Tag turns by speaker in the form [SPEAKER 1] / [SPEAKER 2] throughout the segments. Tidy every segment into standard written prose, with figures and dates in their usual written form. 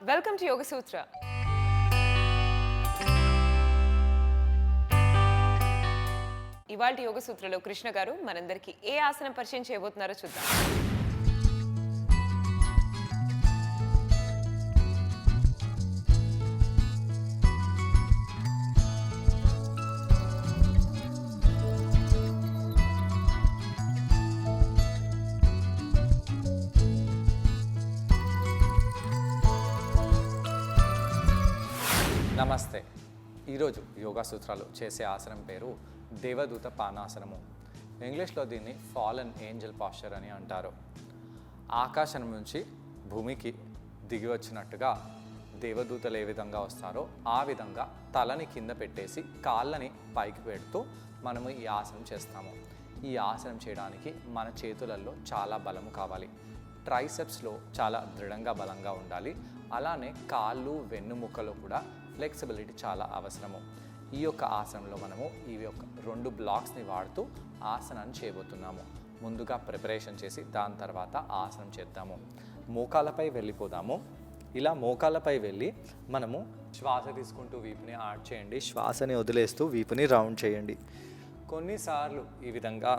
[SPEAKER 1] Welcome to యోగ సూత్ర. ఇవాల్టి యోగ సూత్రలో కృష్ణ గారు మనందరికీ ఏ ఆసనం పరిచయం చేయబోతున్నారో చూద్దాం.
[SPEAKER 2] నమస్తే. ఈరోజు యోగా సూత్రాలు చేసే ఆసనం పేరు దేవదూత పానాసనము. ఇంగ్లీష్లో దీన్ని ఫాలన్ ఏంజల్ పాస్చర్ అని అంటారు. ఆకాశం నుంచి భూమికి దిగి వచ్చినట్టుగా దేవదూతలు ఏ విధంగా వస్తారో ఆ విధంగా తలని కింద పెట్టేసి కాళ్ళని పైకి పెడుతూ మనము ఈ ఆసనం చేస్తాము. ఈ ఆసనం చేయడానికి మన చేతులలో చాలా బలము కావాలి. ట్రైసెప్స్లో చాలా దృఢంగా బలంగా ఉండాలి. అలానే కాళ్ళు వెన్నుముక్కలో కూడా ఫ్లెక్సిబిలిటీ చాలా అవసరము. ఈ యొక్క ఆసనంలో మనము ఈ యొక్క 2 బ్లాక్స్ని వాడుతూ ఆసనాన్ని చేయబోతున్నాము. ముందుగా ప్రిపరేషన్ చేసి దాని తర్వాత ఆసనం చేద్దాము. మోకాళ్ళపై వెళ్ళిపోదాము. ఇలా మోకాళ్ళపై వెళ్ళి మనము శ్వాస తీసుకుంటూ వీపుని ఆడ్ చేయండి. శ్వాసని వదిలేస్తూ వీపుని రౌండ్ చేయండి. కొన్నిసార్లు ఈ విధంగా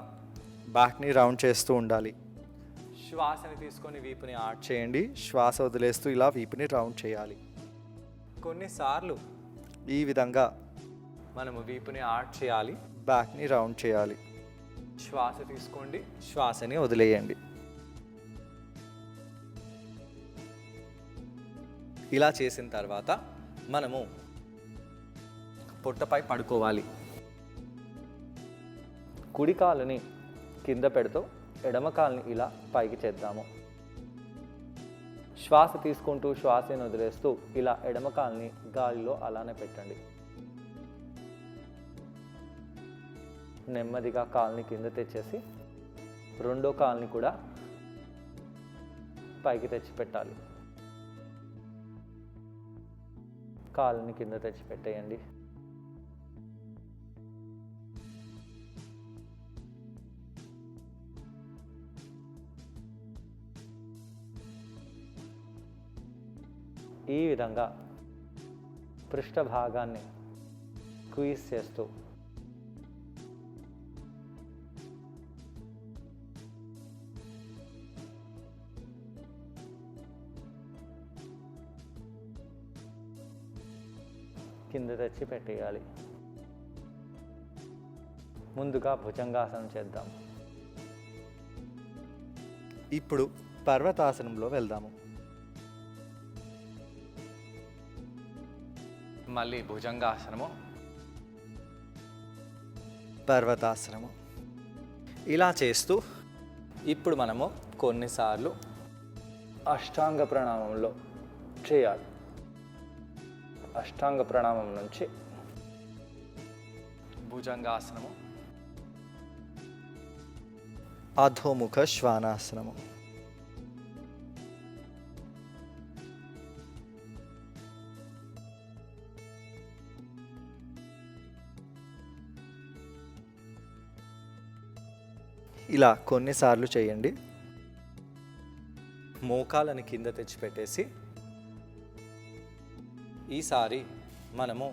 [SPEAKER 2] బ్యాక్ని రౌండ్ చేస్తూ ఉండాలి. శ్వాసని తీసుకొని వీపుని ఆడ్ చేయండి. శ్వాస వదిలేస్తూ ఇలా వీపుని రౌండ్ చేయాలి. కొన్నిసార్లు ఈ విధంగా మనము వీపుని ఆడ్ చేయాలి, బ్యాక్ని రౌండ్ చేయాలి. శ్వాస తీసుకోండి, శ్వాసని వదిలేయండి. ఇలా చేసిన తర్వాత మనము పొట్టపై పడుకోవాలి. కుడి కాలుని కింద పెడుతూ ఎడమ కాలుని ఇలా పైకి చేద్దాము. శ్వాస తీసుకుంటూ శ్వాసని వదిలేస్తూ ఇలా ఎడమ కాలుని గాలిలో అలానే పెట్టండి. నెమ్మదిగా కాలుని కింద తెచ్చేసి రెండో కాలుని కూడా పైకి తెచ్చి పెట్టాలి. కాలుని కింద తెచ్చి పెట్టేయండి. ఈ విధంగా పృష్ఠభాగాన్ని స్క్వీజ్ చేస్తూ కింద తెచ్చి పెట్టేయాలి. ముందుగా భుజంగాసనం చేద్దాం. ఇప్పుడు పర్వతాసనంలో వెళ్దాము. మళ్ళీ భుజంగాసనము, పర్వతాసనము ఇలా చేస్తూ ఇప్పుడు మనము కొన్నిసార్లు అష్టాంగ ప్రణామంలో చేయాలి. అష్టాంగ ప్రణామం నుంచి భుజంగాసనము, అధోముఖ శ్వానాసనము. ఇలా కొన్నిసార్లు చేయండి. మోకాలని కింద తెచ్చిపెట్టేసి ఈసారి మనము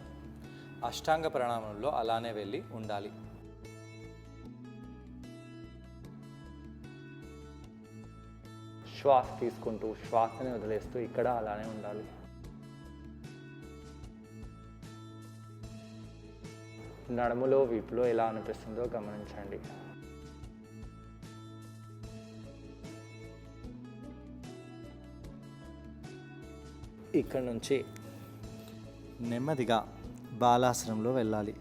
[SPEAKER 2] అష్టాంగ ప్రణామంలో అలానే వెళ్ళి ఉండాలి. శ్వాస తీసుకుంటూ శ్వాసని వదిలేస్తూ ఇక్కడ అలానే ఉండాలి. నడుములో వీపులో ఎలా అనిపిస్తుందో గమనించండి. ఇక్కడ నుంచి నెమ్మదిగా బాలాసనంలో వెళ్ళాలి.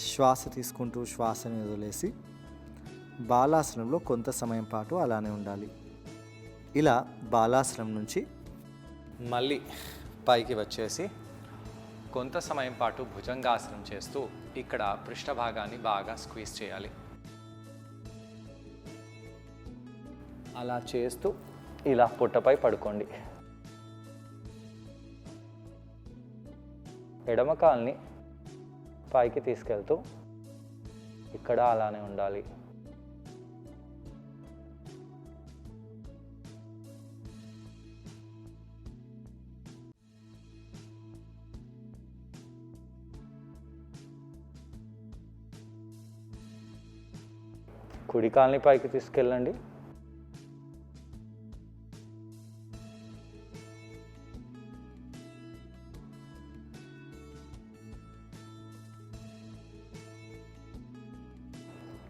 [SPEAKER 2] శ్వాస తీసుకుంటూ శ్వాసని వదిలేసి బాలాసనంలో కొంత సమయం పాటు అలానే ఉండాలి. ఇలా బాలాసనం నుంచి మళ్ళీ పైకి వచ్చేసి కొంత సమయం పాటు భుజంగాసనం చేస్తూ ఇక్కడ పృష్ఠభాగాన్ని బాగా స్క్వీజ్ చేయాలి. అలా చేస్తూ ఇలా పొట్టపై పడుకోండి. ఎడమ కాలుని పైకి తీసుకెళ్తూ ఇక్కడ అలానే ఉండాలి. కుడి కాల్ని పైకి తీసుకెళ్ళండి.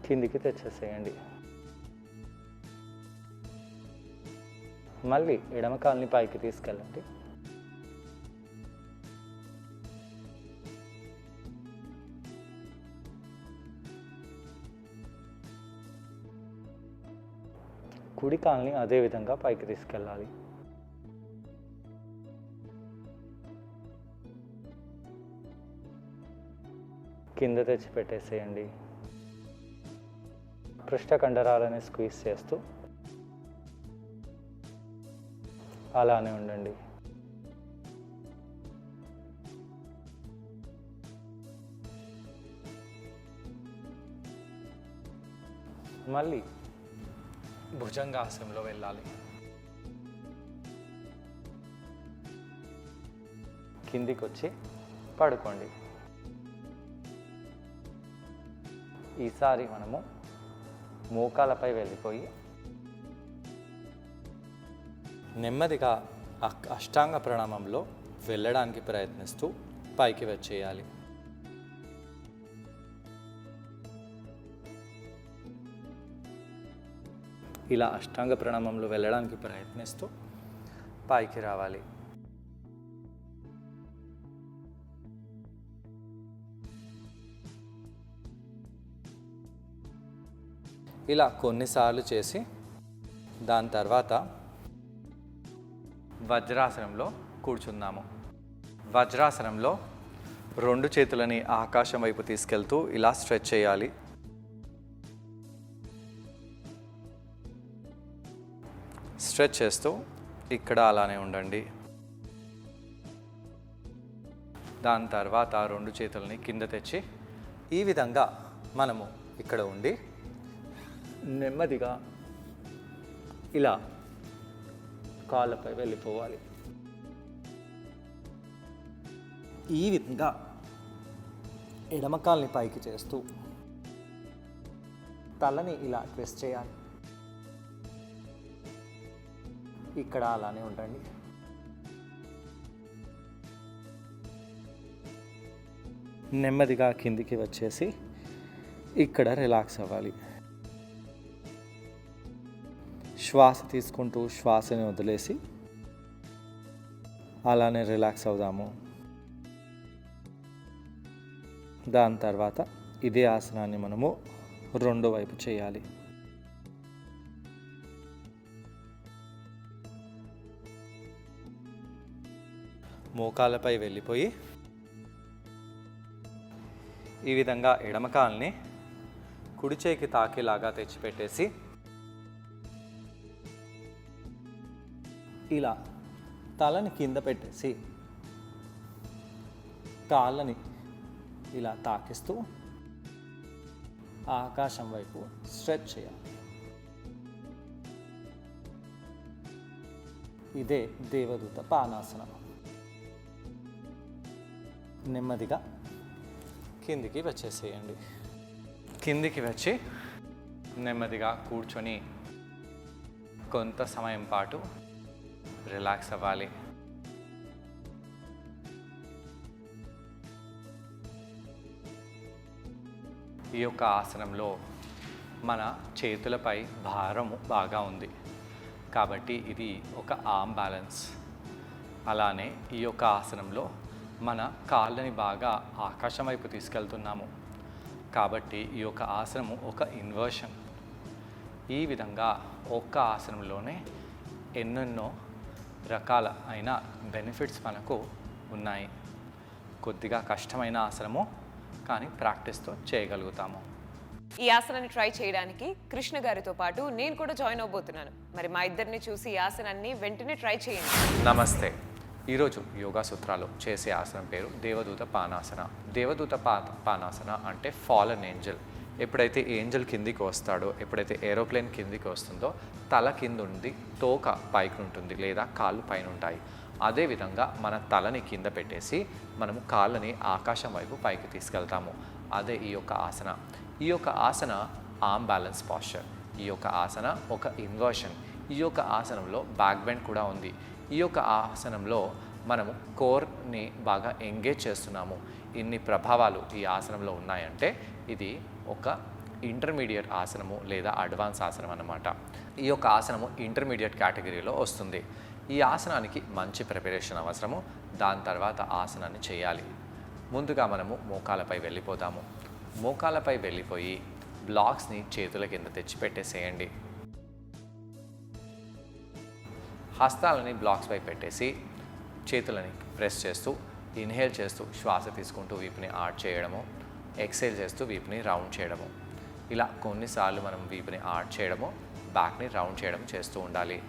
[SPEAKER 2] కిందికి తెచ్చేసేయండి. మళ్ళీ ఎడమ కాల్ని పైకి తీసుకెళ్ళండి. కుడి కాల్ని అదే విధంగా పైకి తీసుకెళ్ళాలి. కింద తెచ్చి పెట్టేసేయండి. పృష్ఠ కండరాలని స్క్వీజ్ చేస్తూ అలానే ఉండండి. మళ్ళీ భుజంగాసనంలో వెళ్ళాలి. కిందికి వచ్చి పడుకోండి. ఈసారి మనము మోకాలపై వెళ్ళిపోయి నెమ్మదిగా అష్టాంగ ప్రణామంలో వెళ్ళడానికి ప్రయత్నిస్తూ పైకి వచ్చేయాలి. ఇలా అష్టాంగ ప్రణామంలో వెళ్ళడానికి ప్రయత్నిస్తూ పైకి రావాలి. ఇలా కొన్నిసార్లు చేసి దాని తర్వాత వజ్రాసనంలో కూర్చుందాము. వజ్రాసనంలో 2 చేతులని ఆకాశం వైపు తీసుకెళ్తూ ఇలా స్ట్రెచ్ చేయాలి. స్ట్రెచ్ చేస్తూ ఇక్కడ అలానే ఉండండి. దాని తర్వాత 2 చేతులని కింద తెచ్చి ఈ విధంగా మనము ఇక్కడ ఉండి నెమ్మదిగా ఇలా కాళ్ళపై వెళ్ళిపోవాలి. ఈ విధంగా ఎడమ కాల్ని పైకి చేస్తూ తలని ఇలా ట్విస్ట్ చేయాలి. ఇక్కడ అలానే ఉండండి. నెమ్మదిగా కిందికి వచ్చేసి ఇక్కడ రిలాక్స్ అవ్వాలి. శ్వాస తీసుకుంటూ శ్వాసని వదిలేసి అలానే రిలాక్స్ అవుదాము. దాని తర్వాత ఇదే ఆసనాన్ని మనము 2వ వైపు చేయాలి. మోకాళ్ళపై వెళ్ళిపోయి ఈ విధంగా ఎడమ కాల్ని కుడి చేయికి తాకేలాగా తెచ్చిపెట్టేసి ఇలా తలని కింద పెట్టేసి కాళ్ళని ఇలా తాకిస్తూ ఆకాశం వైపు స్ట్రెచ్ చేయాలి. ఇదే దేవదూత పానాసనం. నెమ్మదిగా కిందికి వచ్చేసేయండి. కిందికి వచ్చి నెమ్మదిగా కూర్చొని కొంత సమయం పాటు రిలాక్స్ అవ్వాలి. ఈ యొక్క ఆసనంలో మన చేతులపై భారము బాగా ఉంది కాబట్టి ఇది ఒక ఆర్మ్ బ్యాలెన్స్. అలానే ఈ యొక్క ఆసనంలో మన కాళ్ళని బాగా ఆకాశం వైపు తీసుకెళ్తున్నాము కాబట్టి ఈ యొక్క ఆసనము ఒక ఇన్వర్షన్. ఈ విధంగా ఒక్క ఆసనంలోనే ఎన్నెన్నో రకాల అయిన బెనిఫిట్స్ మనకు ఉన్నాయి. కొద్దిగా కష్టమైన ఆసనము కానీ ప్రాక్టీస్తో చేయగలుగుతాము.
[SPEAKER 1] ఈ ఆసనాన్ని ట్రై చేయడానికి కృష్ణ గారితో పాటు నేను కూడా జాయిన్ అవబోతున్నాను. మరి మా ఇద్దరిని చూసి ఈ ఆసనాన్ని వెంటనే ట్రై చేయండి.
[SPEAKER 2] నమస్తే. ఈరోజు యోగా సూత్రాలు చేసే ఆసనం పేరు దేవదూత పానాసన. దేవదూత పానాసన అంటే ఫాలన్ ఏంజల్. ఎప్పుడైతే ఏంజల్ కిందికి వస్తాడో, ఎప్పుడైతే ఏరోప్లేన్ కిందికి వస్తుందో తల కింద ఉంది, తోక పైకి ఉంటుంది లేదా కాళ్ళు పైన ఉంటాయి. అదేవిధంగా మన తలని కింద పెట్టేసి మనము కాళ్ళని ఆకాశం వైపు పైకి తీసుకెళ్తాము. అదే ఈ యొక్క ఆసన. ఈ యొక్క ఆసన ఆర్మ్ బ్యాలెన్స్ పాస్చర్. ఈ యొక్క ఆసన ఒక ఇన్వర్షన్. ఈ యొక్క ఆసనంలో బ్యాక్ బెండ్ కూడా ఉంది. ఈ యొక్క ఆసనంలో మనము కోర్ని బాగా ఎంగేజ్ చేస్తున్నాము. ఇన్ని ప్రభావాలు ఈ ఆసనంలో ఉన్నాయంటే ఇది ఒక ఇంటర్మీడియట్ ఆసనము లేదా అడ్వాన్స్ ఆసనం అన్నమాట. ఈ యొక్క ఆసనము ఇంటర్మీడియట్ కేటగిరీలో వస్తుంది. ఈ ఆసనానికి మంచి ప్రిపరేషన్ అవసరము. దాని తర్వాత ఆసనాన్ని చేయాలి. ముందుగా మనము మోకాలపై వెళ్ళిపోతాము. మోకాలపై వెళ్ళిపోయి బ్లాక్స్ని చేతుల కింద తెచ్చిపెట్టేసేయండి. హస్తాలని బ్లాక్స్పై పెట్టేసి చేతులని ప్రెస్ చేస్తూ ఇన్హేల్ చేస్తూ శ్వాస తీసుకుంటూ వీపుని ఆర్చ్ చేయడము, ఎక్సేల్ చేస్తూ వీపుని రౌండ్ చేయడము. ఇలా కొన్నిసార్లు మనం వీపుని ఆర్చ్ చేయడము, బ్యాక్ని రౌండ్ చేయడం చేస్తూ ఉండాలి.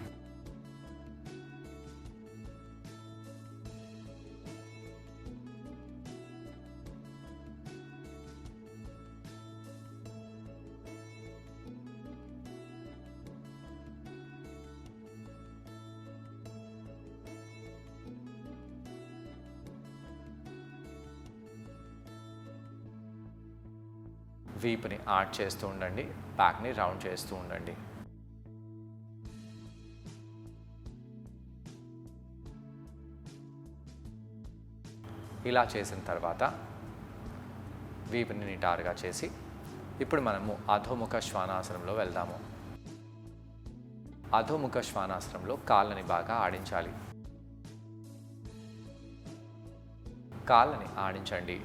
[SPEAKER 2] వీపుని ఆర్చ్ చేస్తూ ఉండండి, బ్యాక్ని రౌండ్ చేస్తూ ఉండండి. ఇలా చేసిన తర్వాత వీపుని నిటారుగా చేసి ఇప్పుడు మనము అధోముఖ శ్వానాసనంలో వెళ్దాము. అధోముఖ శ్వానాసనంలో కాళ్ళని బాగా ఆడించాలి. కాళ్ళని ఆడించండి.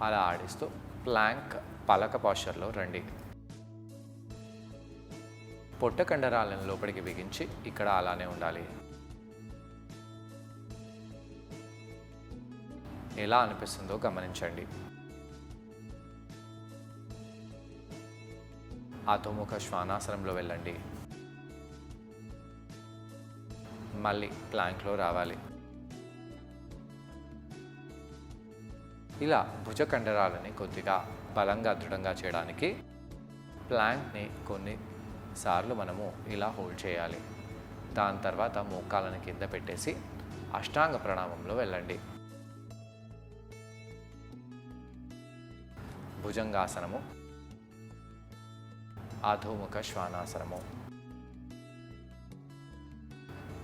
[SPEAKER 2] అలా ఆడిస్తూ ప్లాంక్ పలక పాస్చర్లో రండి. పొట్ట కండరాలను లోపలికి బిగించి ఇక్కడ అలానే ఉండాలి. ఎలా అనిపిస్తుందో గమనించండి. అధోముఖ శ్వానాసనంలో వెళ్ళండి. మళ్ళీ ప్లాంక్లో రావాలి. ఇలా భుజ కండరాలని కొద్దిగా బలంగా దృఢంగా చేయడానికి ప్లాంక్ని కొన్నిసార్లు మనము ఇలా హోల్డ్ చేయాలి. దాని తర్వాత మోకాలను కింద పెట్టేసి అష్టాంగ ప్రణామంలో వెళ్ళండి. భుజంగాసనము, అధోముఖ శ్వానాసనము.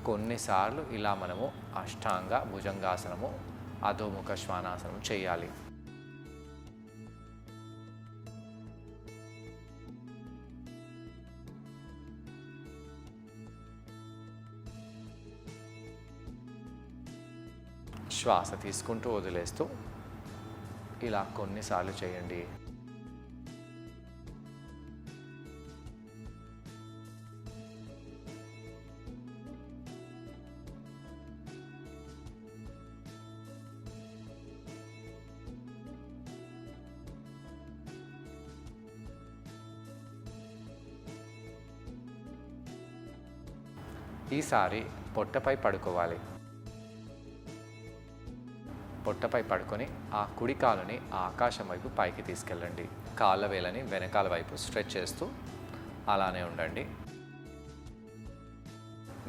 [SPEAKER 2] కొన్నిసార్లు ఇలా మనము అష్టాంగ భుజంగాసనము, అధోముఖ శ్వానాసనం చేయాలి. శ్వాస తీసుకుంటూ వదిలేస్తూ ఇలా కొన్నిసార్లు చేయండి. ఈసారి పొట్టపై పడుకోవాలి. పొట్టపై పడుకొని ఆ కుడి కాలుని ఆకాశం వైపు పైకి తీసుకెళ్ళండి. కాళ్ళ వేలని వెనకాల వైపు స్ట్రెచ్ చేస్తూ అలానే ఉండండి.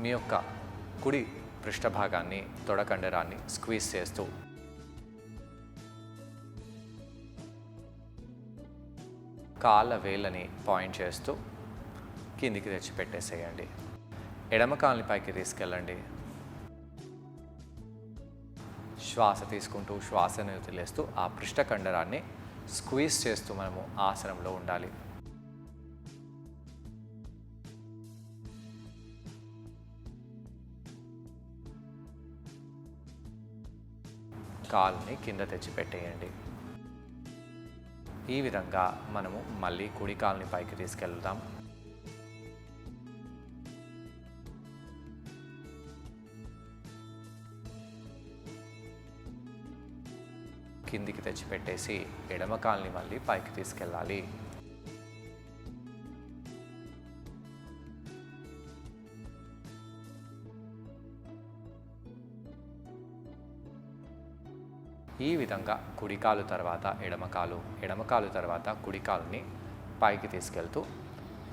[SPEAKER 2] మీ యొక్క కుడి పృష్ఠభాగాన్ని, తొడకండరాన్ని స్క్వీజ్ చేస్తూ కాళ్ళ వేళ్ళని పాయింట్ చేస్తూ కిందికి తెచ్చిపెట్టేసేయండి. ఎడమ కాలుని పైకి తీసుకెళ్ళండి. శ్వాస తీసుకుంటూ శ్వాసని వదిలేస్తూ ఆ పృష్ఠ కండరాన్ని స్క్వీజ్ చేస్తూ మనము ఆసనంలో ఉండాలి. కాలుని కింద తెచ్చిపెట్టేయండి. ఈ విధంగా మనము మళ్ళీ కుడి కాలుని పైకి తీసుకెళ్దాం. కిందికి తెచ్చిపెట్టేసి ఎడమ కాలుని మళ్ళీ పైకి తీసుకెళ్ళాలి. ఈ విధంగా కుడికాలు తర్వాత ఎడమకాలు, ఎడమకాలు తర్వాత కుడికాలుని పైకి తీసుకెళ్తూ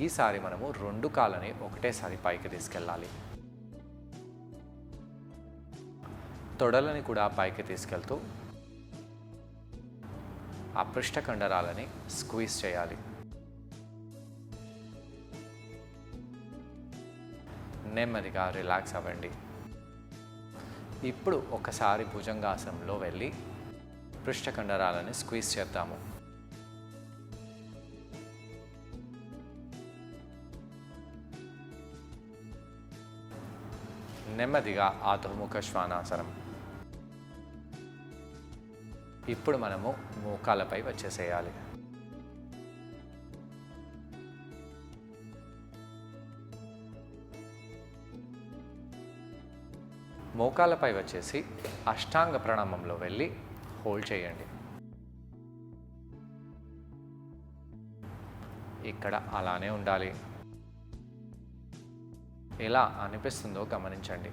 [SPEAKER 2] ఈసారి మనము రెండు కాళ్ళని ఒకటేసారి పైకి తీసుకెళ్ళాలి. తొడలని కూడా పైకి తీసుకెళ్తూ ఆ పృష్ఠ కండరాలని స్క్వీజ్ చేయాలి. నెమ్మదిగా రిలాక్స్ అవ్వండి. ఇప్పుడు ఒకసారి భుజంగాసనంలో వెళ్ళి పృష్ఠ కండరాలని స్క్వీజ్ చేద్దాము. నెమ్మదిగా అధోముఖ శ్వానాసనం. ఇప్పుడు మనము మోకాళ్ళపై వచ్చేసేయాలి. మోకాళ్ళపై వచ్చేసి అష్టాంగ ప్రణామంలో వెళ్ళి హోల్డ్ చేయండి. ఇక్కడ అలానే ఉండాలి. ఎలా అనిపిస్తుందో గమనించండి.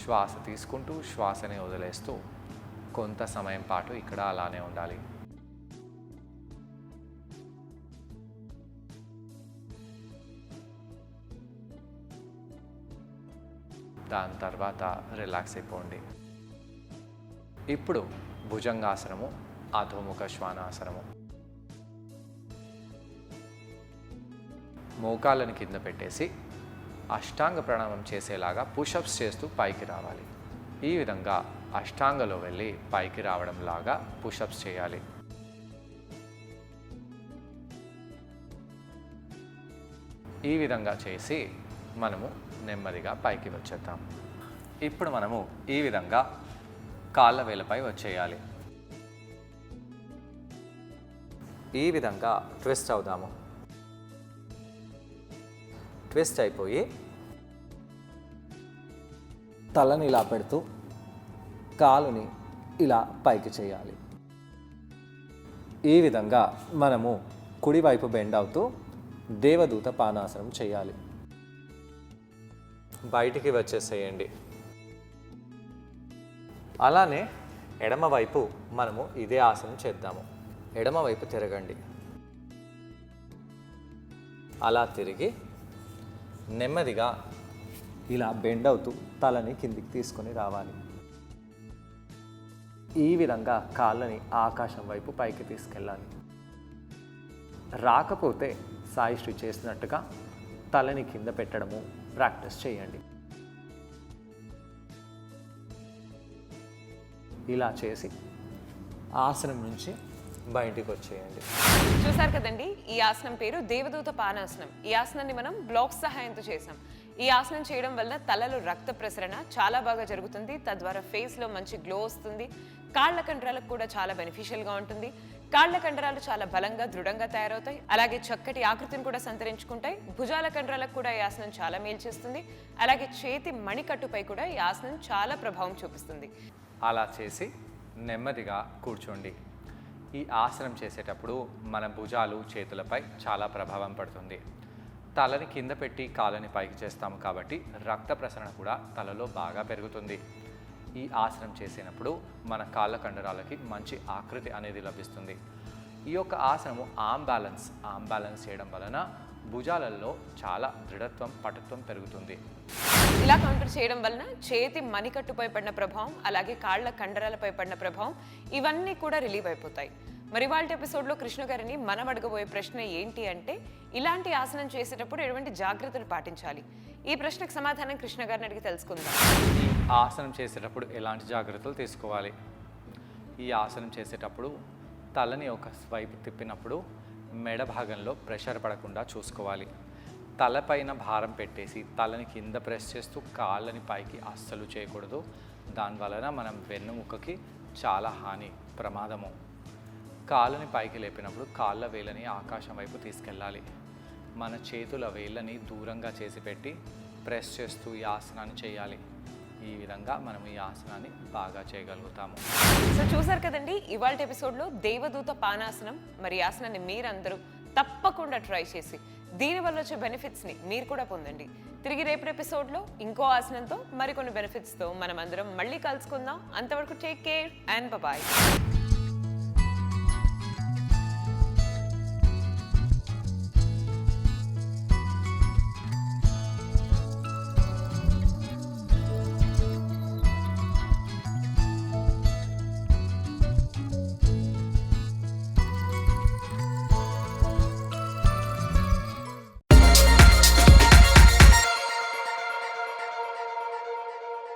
[SPEAKER 2] శ్వాస తీసుకుంటూ శ్వాసని వదిలేస్తూ కొంత సమయం పాటు ఇక్కడ అలానే ఉండాలి. దాని తర్వాత రిలాక్స్ అయిపోండి. ఇప్పుడు భుజంగాసనము, అధోముఖ శ్వానాసనము. మోకాళ్ళని కింద పెట్టేసి అష్టాంగ ప్రణామం చేసేలాగా పుషప్స్ చేస్తూ పైకి రావాలి. ఈ విధంగా అష్టాంగలో వెళ్ళి పైకి రావడం లాగా పుషప్స్ చేయాలి. ఈ విధంగా చేసి మనము నెమ్మదిగా పైకి వచ్చేద్దాం. ఇప్పుడు మనము ఈ విధంగా కాళ్ళ వేలపై వచ్చేయాలి. ఈ విధంగా ట్విస్ట్ అవుదాము. ట్విస్ట్ అయిపోయి తలని ఇలా పెడుతూ కాలుని ఇలా పైకి చేయాలి. ఈ విధంగా మనము కుడివైపు బెండ్ అవుతూ దేవదూత పానాసనం చేయాలి. బయటికి వచ్చేసేయండి. అలానే ఎడమవైపు మనము ఇదే ఆసనం చేద్దాము. ఎడమవైపు తిరగండి. అలా తిరిగి నెమ్మదిగా ఇలా బెండ్ అవుతూ తలని కిందికి తీసుకొని రావాలి. ఈ విధంగా కాళ్ళని ఆకాశం వైపు పైకి తీసుకెళ్ళాలి. రాకపోతే సాయిశ్రీ చేసినట్టుగా తలని కింద పెట్టడము ప్రాక్టీస్ చేయండి. ఇలా చేసి ఆసనం నుంచి బయటికి వచ్చేయండి.
[SPEAKER 1] చూసారు కదండి, ఈ ఆసనం పేరు దేవదూత పానాసనం. ఈ ఆసనాన్ని మనం బ్లాక్స్ సహాయంతో చేసాం. ఈ ఆసనం చేయడం వల్ల తలలో రక్త ప్రసరణ చాలా బాగా జరుగుతుంది. తద్వారా ఫేస్లో మంచి గ్లో వస్తుంది. కాళ్ళ కండరాలకు కూడా చాలా బెనిఫిషియల్గా ఉంటుంది. కాళ్ళ కండరాలు చాలా బలంగా దృఢంగా తయారవుతాయి. అలాగే చక్కటి ఆకృతిని కూడా సంతరించుకుంటాయి. భుజాల కండరాలకు కూడా ఈ ఆసనం చాలా మేలు చేస్తుంది. అలాగే చేతి మణికట్టుపై కూడా ఈ ఆసనం చాలా ప్రభావం చూపిస్తుంది.
[SPEAKER 2] అలా చేసి నెమ్మదిగా కూర్చోండి. ఈ ఆసనం చేసేటప్పుడు మన భుజాలు చేతులపై చాలా ప్రభావం పడుతుంది. తలని కింద పెట్టి కాళ్ళని పైకి చేస్తాము కాబట్టి రక్త ప్రసరణ కూడా తలలో బాగా పెరుగుతుంది. ఈ ఆసనం చేసినప్పుడు మన కాళ్ళ కండరాలకి మంచి ఆకృతి అనేది లభిస్తుంది. ఈ యొక్క ఆసనము ఆర్మ్ బ్యాలెన్స్ చేయడం వలన భుజాలలో చాలా దృఢత్వం, పటుత్వం పెరుగుతుంది.
[SPEAKER 1] ఇలా కౌంటర్ చేయడం వలన చేతి మణికట్టుపై పడిన ప్రభావం, అలాగే కాళ్ళ కండరాలపై పడిన ప్రభావం ఇవన్నీ కూడా రిలీవ్ అయిపోతాయి. మరి వాళ్ళ ఎపిసోడ్లో కృష్ణ గారిని మనం అడగబోయే ప్రశ్న ఏంటి అంటే, ఇలాంటి ఆసనం చేసేటప్పుడు ఎటువంటి జాగ్రత్తలు పాటించాలి? ఈ ప్రశ్నకు సమాధానం కృష్ణ గారిని అడిగి తెలుసుకుందాం.
[SPEAKER 2] ఈ ఆసనం చేసేటప్పుడు ఎలాంటి జాగ్రత్తలు తీసుకోవాలి? ఈ ఆసనం చేసేటప్పుడు తలని ఒక వైపు తిప్పినప్పుడు మెడ భాగంలో ప్రెషర్ పడకుండా చూసుకోవాలి. తలపైన భారం పెట్టేసి తలని కింద ప్రెస్ చేస్తూ కాళ్ళని పైకి అస్సలు చేయకూడదు. దానివలన మనం వెన్నుముక్కకి చాలా హాని, ప్రమాదము. కాళ్ళని పైకి లేపినప్పుడు కాళ్ళ వేళ్ళని ఆకాశం వైపు తీసుకెళ్ళాలి. మన చేతుల వేళ్ళని దూరంగా చేసి పెట్టి ప్రెస్ చేస్తూ ఈ ఆసనాన్ని చేయాలి. ఈ విధంగా మనం ఈ ఆసనాన్ని బాగా చేయగలుగుతాము.
[SPEAKER 1] సో చూసారు కదండి, ఇవాళ ఎపిసోడ్లో దేవదూత పానాసనం. మరి ఈ ఆసనాన్ని మీరందరూ తప్పకుండా ట్రై చేసి దీనివల్ల వచ్చే బెనిఫిట్స్ని మీరు కూడా పొందండి. తిరిగి రేపు ఎపిసోడ్లో ఇంకో ఆసనంతో మరికొన్ని బెనిఫిట్స్తో మనం అందరం మళ్ళీ కలుసుకుందాం. అంతవరకు టేక్ కేర్ అండ్ బాయ్.